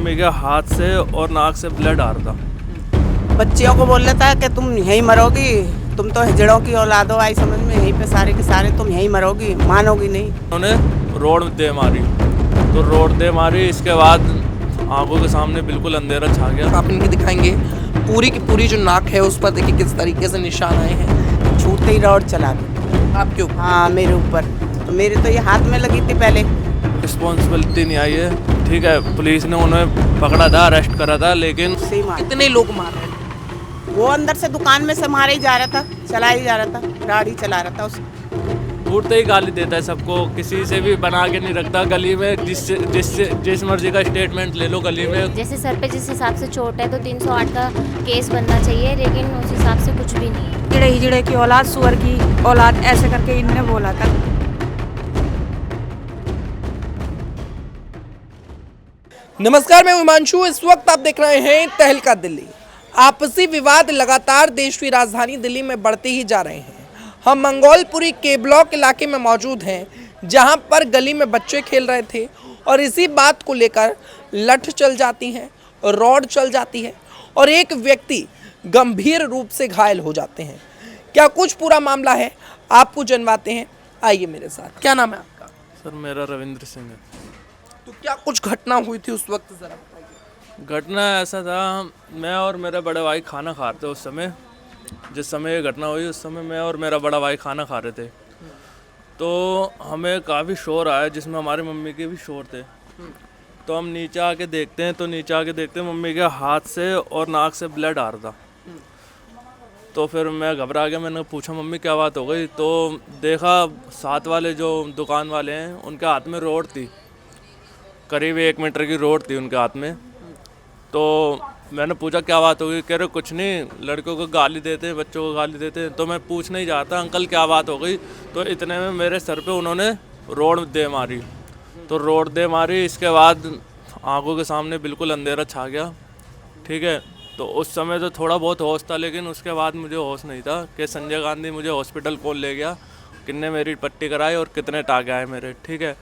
Mummy के हाथ से और नाक से ब्लड आ रहा था। बच्चियों को बोल रहा था कि तुम यहीं मरोगी, तुम तो हिजड़ों की औलाद हो, आई समझ में, यहीं पे सारे के सारे तुम यहीं मरोगी, मानोगी नहीं। उन्होंने रोड दे मारी, तो रोड दे मारी, इसके बाद आंखों के सामने बिल्कुल अंधेरा छा गया। आप इनकी दिखाएंगे पूरी की पूरी जो नाक है उस पर देखिए किस तरीके से निशान आए हैं। छूटते ही रोड चला दी। आपके ऊपर? हाँ, मेरे ऊपर। तो मेरे तो ये हाथ में लगी थी पहले। रिस्पॉन्सिबिलिटी नहीं आई है, ठीक है, पुलिस ने उन्हें पकड़ा था, अरेस्ट करा था, लेकिन सही मार। कितने लोग मार रहे थे? वो अंदर से दुकान में से मारे ही जा रहा था, चला ही जा रहा था, गाड़ी चला रहा था उसको। उठते ही गाली देता है सबको, किसी से भी बना के नहीं रखता। गली में जिस मर्जी का स्टेटमेंट ले लो गली में। जैसे सर पे जिस हिसाब से चोट है तो 308 का केस बनना चाहिए, लेकिन उस हिसाब से कुछ भी नहीं है। हिजड़े हिजड़े की औलाद, सुअर की औलाद, ऐसे करके इनने बोला था। नमस्कार, मैं हिमांशु। इस वक्त आप देख रहे हैं तहलका दिल्ली। आपसी विवाद लगातार देश की राजधानी दिल्ली में बढ़ते ही जा रहे हैं। हम मंगोलपुरी के ब्लॉक इलाके में मौजूद हैं, जहां पर गली में बच्चे खेल रहे थे और इसी बात को लेकर लठ चल जाती है, रॉड चल जाती है और एक व्यक्ति गंभीर रूप से घायल हो जाते हैं। क्या कुछ पूरा मामला है, आपको जनवाते हैं, आइए मेरे साथ। क्या नाम है आपका? सर, मेरा रविंद्र सिंह है। तो क्या कुछ घटना हुई थी उस वक्त, जरा बताइए। घटना ऐसा था, मैं और मेरा बड़ा भाई खाना खा रहे थे उस समय। जिस समय ये घटना हुई उस समय मैं और मेरा बड़ा भाई खाना खा रहे थे, तो हमें काफ़ी शोर आया, जिसमें हमारी मम्मी के भी शोर थे। तो हम नीचे आके देखते हैं, मम्मी के हाथ से और नाक से ब्लड आ रहा था। तो फिर मैं घबरा गया, मैंने पूछा मम्मी क्या बात हो गई, तो देखा साथ वाले जो दुकान वाले हैं उनके हाथ में रोड थी, करीब 1 मीटर की रोड थी उनके हाथ में। तो मैंने पूछा क्या बात हो गई, कह रहे कुछ नहीं, लड़कों को गाली देते हैं, बच्चों को गाली देते हैं। तो मैं पूछना ही चाहता अंकल क्या बात हो गई, तो इतने में मेरे सर पे उन्होंने रोड दे मारी। तो रोड दे मारी, इसके बाद आंखों के सामने बिल्कुल अंधेरा छा गया, ठीक है। तो उस समय तो थोड़ा बहुत होश था, लेकिन उसके बाद मुझे होश नहीं था कि संजय गांधी मुझे हॉस्पिटल कौन ले गया, कितने मेरी पट्टी कराई और कितने टाँके आए मेरे, ठीक है।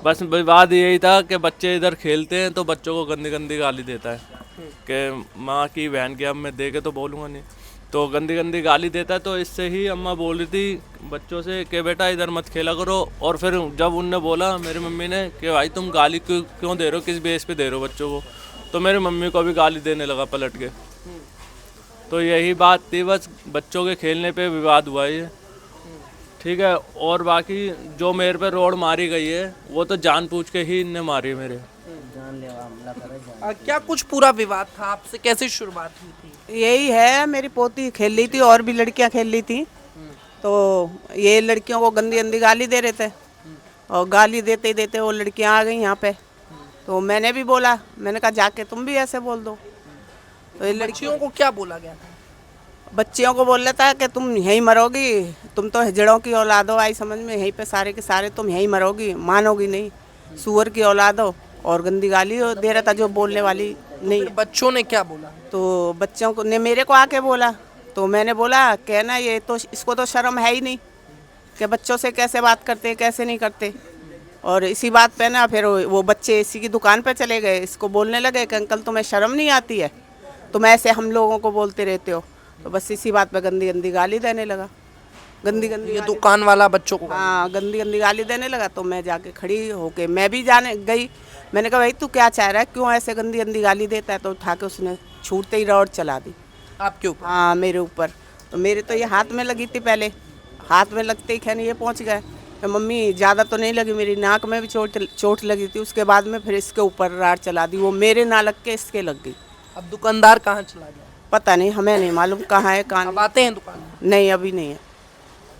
बस विवाद यही था कि बच्चे इधर खेलते हैं तो बच्चों को गंदी गंदी गाली देता है कि माँ की बहन की, अब मैं दे के तो बोलूँगा नहीं, तो गंदी गंदी गाली देता है। तो इससे ही अम्मा बोल रही थी बच्चों से कि बेटा इधर मत खेला करो। और फिर जब उनने बोला मेरी मम्मी ने कि भाई तुम गाली क्यों दे रहे हो, किस बेस पे दे रहे हो बच्चों को, तो मेरी मम्मी को भी गाली देने लगा पलट के। तो यही बात थी, बस बच्चों के खेलने पे विवाद हुआ ये, ठीक है। और बाकी जो मेरे पे रोड मारी गई है वो तो जानबूझ के ही इनने मारी मेरे। क्या कुछ पूरा विवाद था, आपसे कैसे शुरुआत हुई थी? यही है, मेरी पोती खेल रही थी और भी लड़कियां खेल रही थी, तो ये लड़कियों को गंदी गंदी गाली दे रहे थे और गाली देते देते वो लड़कियां आ गई यहाँ पे। तो मैंने भी बोला, मैंने कहा जाके तुम भी ऐसे बोल दो। तो ये लड़कियों को क्या बोला गया था? बच्चियों को बोल रहा था कि तुम यहीं मरोगी, तुम तो हिजड़ों की औलाद हो, आई समझ में, यहीं पे सारे के सारे तुम यहीं मरोगी, मानोगी नहीं, सुअर की औलाद हो। और गंदी गाली दे रहा था जो बोलने वाली नहीं। बच्चों ने क्या बोला? तो बच्चों को ने मेरे को आके बोला, तो मैंने बोला कहना ये तो इसको तो शर्म है ही नहीं कि बच्चों से कैसे बात करते कैसे नहीं करते। और इसी बात पे ना फिर वो बच्चे इसी की दुकान पे चले गए, इसको बोलने लगे कि अंकल तुम्हें शर्म नहीं आती है, तुम ऐसे हम लोगों को बोलते रहते हो। तो बस इसी बात पे गंदी गंदी गाली देने लगा, गंदी गंदी ये दुकान वाला बच्चों को? हाँ, गंदी गंदी गाली देने लगा। तो मैं जाके खड़ी होके मैं भी जाने गई, मैंने कहा भाई तू क्या चाह रहा है, क्यों ऐसे गंदी गंदी गाली देता है। तो उठा के उसने छूटते ही रोड चला दी। आपके ऊपर? हाँ, मेरे ऊपर। तो मेरे तो ये हाथ में लगी थी पहले, हाथ में लगते ही खैर ये पहुँच गए। तो मम्मी ज़्यादा तो नहीं लगी, मेरी नाक में भी चोट लगी थी। उसके बाद में फिर इसके ऊपर राड चला दी, वो मेरे ना लग के इसके लग गई। अब दुकानदार कहाँ चला गया? पता नहीं, हमें नहीं मालूम कहाँ है कहाँ अब आते हैं दुकान में? नहीं, अभी नहीं है,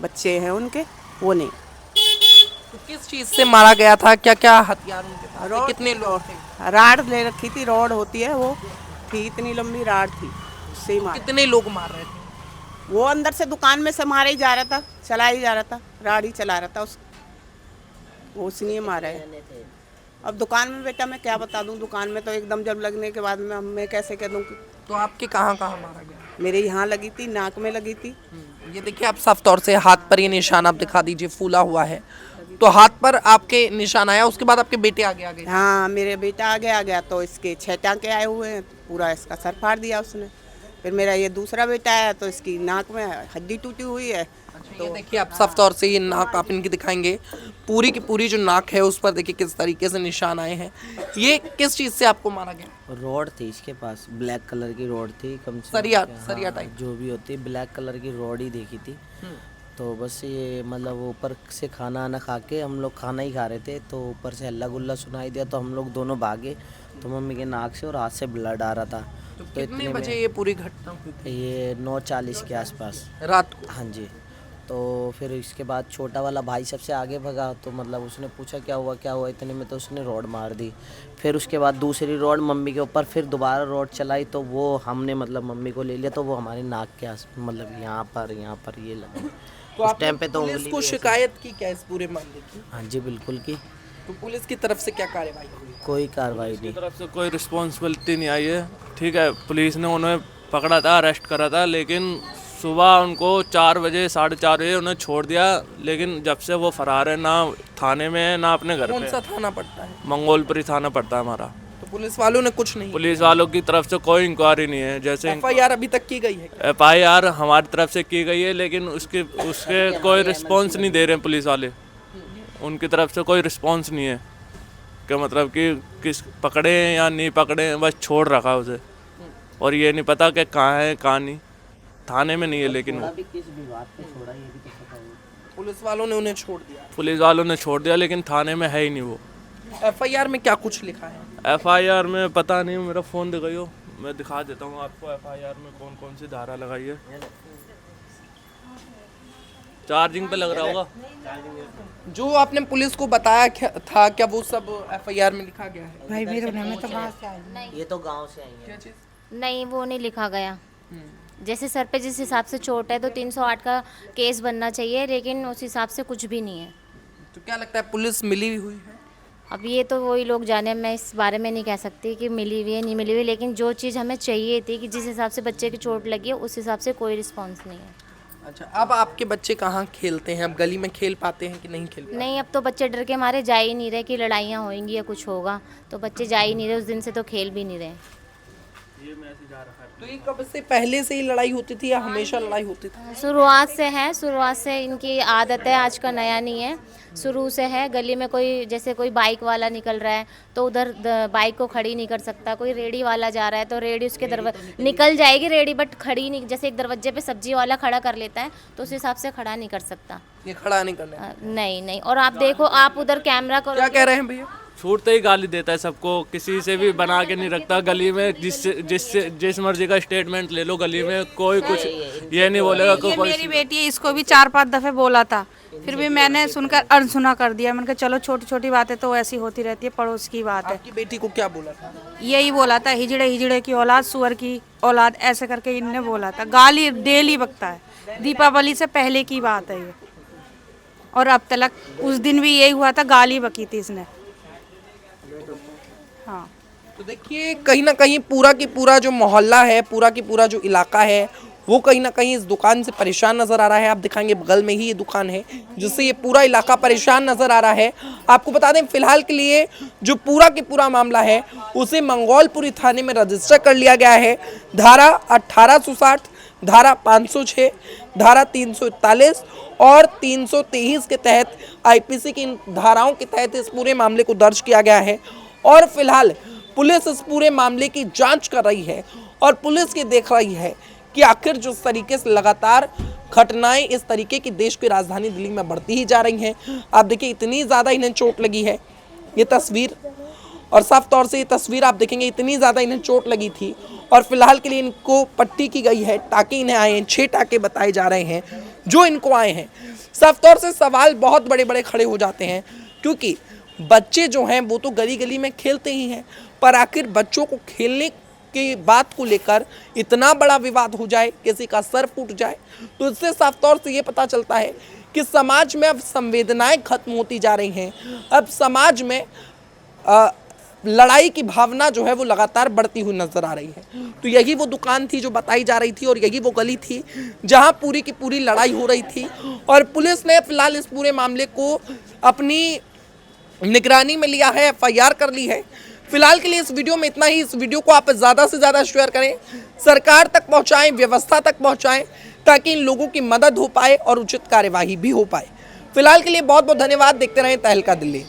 बच्चे हैं उनके, वो नहीं। तो किस चीज़ से मारा गया था, क्या क्या हथियार उनके पास थे? कितने लोग थे? राड ले रखी थी, रोड होती है वो थी, इतनी लंबी राड थी, उससे ही मारा। कितने लोग मार रहे थे? वो अंदर से दुकान में से मारा ही जा रहा था, चला ही जा रहा था, राड ही चला रहा था वो उसने मारा है। अब दुकान में बेटा मैं क्या बता दूं, दुकान में तो एकदम जब लगने के बाद में मैं कैसे कह दूं। तो आपके कहाँ कहाँ मारा गया? मेरे यहाँ लगी थी, नाक में लगी थी। ये देखिए, आप साफ तौर से हाथ पर ये निशान आप दिखा दीजिए, फूला हुआ है। तो हाथ पर आपके निशान आया, उसके बाद आपके बेटे आगे आ गए। हाँ मेरे बेटा आगे आ गया तो इसके 6 टाँके आए हुए हैं, पूरा इसका सर फाड़ दिया उसने। फिर मेरा ये दूसरा बेटा आया तो इसकी नाक में हड्डी टूटी हुई है। तो ये देखिए आप साफ तौर से ये नाक आप इनकी दिखाएंगे, पूरी की पूरी जो नाक है उस पर देखिए किस तरीके से निशान आए हैं। ये किस चीज़ से आपको मारा गया? रॉड थी इसके पास, ब्लैक कलर की रॉड थी, कम से सरिया कम, सरिया हाँ, टाइप। जो भी होती है ब्लैक कलर की रॉड ही देखी थी। तो बस ये मतलब वो ऊपर से खाना आना खा के, हम लोग खाना ही खा रहे थे तो ऊपर से हल्ला गुल्ला सुनाई दिया तो हम लोग दोनों भागे। तो मम्मी के नाक से और हाथ से ब्लड आ रहा था। तो तो कितने इतने बजे ये पूरी घटना हुई में ये 9:40 के आसपास, रात को? हाँ जी। तो फिर इसके बाद छोटा वाला भाई सबसे आगे भगा तो मतलब उसने पूछा क्या हुआ, इतने में तो उसने रॉड मार दी। फिर उसके बाद दूसरी रॉड मम्मी के ऊपर, फिर दोबारा रॉड चलाई तो वो हमने मतलब मम्मी को ले लिया तो वो हमारे नाक के आस मतलब यहाँ पर ये लगा। तो उस आपने टाइम पे तो पुलिस उंगली को भी ऐसे- शिकायत की क्या इस पूरे मामले की? हाँ जी बिल्कुल की। तो पुलिस की तरफ से क्या कार्रवाई हुई? कोई कार्रवाई की नहीं। तरफ से कोई रिस्पॉन्सिबिलिटी नहीं आई है। ठीक है, पुलिस ने उन्हें पकड़ा था, अरेस्ट करा था, लेकिन सुबह उनको 4 बजे 4:30 बजे उन्हें छोड़ दिया। लेकिन जब से वो फरार है, ना थाने में है ना अपने घर कौन पे। सा थाना पड़ता है? मंगोलपुरी थाना पड़ता है हमारा। तो पुलिस वालों ने कुछ नहीं? पुलिस वालों की तरफ से कोई इंक्वायरी नहीं है। जैसे FIR अभी तक की गई है? FIR हमारी तरफ से की गई है, लेकिन उसके कोई रिस्पॉन्स नहीं दे रहे हैं पुलिस वाले। उनकी तरफ से कोई रिस्पॉन्स नहीं है कि मतलब कि किस पकड़े हैं या नहीं पकड़े हैं, बस छोड़ रखा है उसे। और ये नहीं पता कि कहाँ है कहाँ नहीं। थाने में नहीं है लेकिन वो, किस भी बात पे छोड़ा ये भी तो पता नहीं। पुलिस वालों ने उन्हें छोड़ दिया? पुलिस वालों ने छोड़ दिया लेकिन थाने में है ही नहीं वो। FIR में क्या कुछ लिखा है? FIR में पता नहीं, मेरा फ़ोन दिखाइयो, मैं दिखा देता हूँ आपको FIR में कौन कौन सी धारा लगाई है। चार्जिंग पे लग रहा होगा। जो आपने पुलिस को बताया था क्या वो सब FIR में लिखा गया है? भाई मेरे में तो बाहर से आई। ये तो गांव से आई है। क्या चीज़? नहीं, वो नहीं लिखा गया। जैसे सर पे जिस हिसाब से चोट है तो 308 का केस बनना चाहिए, लेकिन उस हिसाब से कुछ भी नहीं है। तो क्या लगता है पुलिस मिली हुई है? अब ये तो वही लोग जाने, मैं इस बारे में नहीं कह सकती कि मिली हुई है नहीं मिली हुई, लेकिन जो चीज़ हमें चाहिए थी कि जिस हिसाब से बच्चे की चोट लगी है उस हिसाब से कोई रिस्पॉन्स नहीं है। अच्छा, अब आपके बच्चे कहाँ खेलते हैं? अब गली में खेल पाते हैं कि नहीं खेल पाते? नहीं, अब तो बच्चे डर के मारे जा ही नहीं रहे कि लड़ाइयाँ होंगी या कुछ होगा, तो बच्चे जा ही नहीं रहे। उस दिन से तो खेल भी नहीं रहे। तो ये कब से पहले से ही लड़ाई होती थी या हमेशा लड़ाई होती थी? शुरुआत से है, शुरुआत से इनकी आदत है, आज का नया नहीं है, शुरू से है। गली में कोई जैसे कोई बाइक वाला निकल रहा है तो उधर बाइक को खड़ी नहीं कर सकता। कोई रेडी वाला जा रहा है तो रेडी उसके दरवाजे निकल जाएगी रेडी, बट खड़ी नहीं। जैसे एक दरवाजे पे सब्जी वाला खड़ा कर लेता है तो उस हिसाब से खड़ा नहीं कर सकता। ये खड़ा नहीं करना? नहीं नहीं। और आप देखो, आप उधर कैमरा करो। क्या कह रहे हैं भैया? छूटते ही गाली देता है सबको, किसी से भी बना के नहीं रखता। गली में जिस मर्जी का स्टेटमेंट ले लो, गली में कोई कुछ ये नहीं बोलेगा कि ये कोई। मेरी बेटी है, इसको भी 4-5 दफे बोला था, फिर भी मैंने सुनकर अनसुना कर दिया। मैंने कहा चलो छोटी छोटी बातें तो ऐसी होती रहती है, पड़ोस की बात है। आपकी बेटी को क्या बोला था? यही बोला था, हिजड़े हिजड़े की औलाद, सुअर की औलाद, ऐसे करके इनने बोला था। गाली डेली बकता है, दीपावली से पहले की बात है ये। और अब तक उस दिन भी यही हुआ था, गाली बकी थी इसने। हाँ, तो देखिए कहीं ना कहीं पूरा की पूरा जो मोहल्ला है, पूरा की पूरा जो इलाका है, वो कहीं ना कहीं इस दुकान से परेशान नज़र आ रहा है। आप दिखाएंगे बगल में ही ये दुकान है जिससे ये पूरा इलाका परेशान नज़र आ रहा है। आपको बता दें फिलहाल के लिए जो पूरा की पूरा मामला है उसे मंगोलपुरी थाने में रजिस्टर कर लिया गया है। धारा 1860, धारा 506, धारा 341 और 323 के तहत IPC की इन धाराओं के तहत इस पूरे मामले को दर्ज किया गया है। और फिलहाल पुलिस इस पूरे मामले की जांच कर रही है और पुलिस ये देख रही है कि आखिर जिस तरीके से लगातार घटनाएं इस तरीके की देश की राजधानी दिल्ली में बढ़ती ही जा रही हैं। आप देखिए इतनी ज़्यादा इन्हें चोट लगी है, ये तस्वीर, और साफ तौर से ये तस्वीर आप देखेंगे इतनी ज़्यादा इन्हें चोट लगी थी और फिलहाल के लिए इनको पट्टी की गई है। टाँके इन्हें आए हैं, 6 टाँके बताए जा रहे हैं जो इनको आए हैं। साफ तौर से सवाल बहुत बड़े बड़े खड़े हो जाते हैं क्योंकि बच्चे जो हैं वो तो गली गली में खेलते ही हैं, पर आखिर बच्चों को खेलने की बात को लेकर इतना बड़ा विवाद हो जाए, किसी का सर फूट जाए, तो इससे साफ तौर से ये पता चलता है कि समाज में अब संवेदनाएं खत्म होती जा रही हैं। अब समाज में लड़ाई की भावना जो है वो लगातार बढ़ती हुई नजर आ रही है। तो यही वो दुकान थी जो बताई जा रही थी और यही वो गली थी जहां पूरी की पूरी लड़ाई हो रही थी और पुलिस ने फिलहाल इस पूरे मामले को अपनी निगरानी में लिया है, FIR कर ली है। फिलहाल के लिए इस वीडियो में इतना ही। इस वीडियो को आप ज़्यादा से ज़्यादा शेयर करें, सरकार तक पहुंचाएं, व्यवस्था तक पहुंचाएं, ताकि इन लोगों की मदद हो पाए और उचित कार्यवाही भी हो पाए। फिलहाल के लिए बहुत बहुत धन्यवाद। देखते रहें तहलका दिल्ली।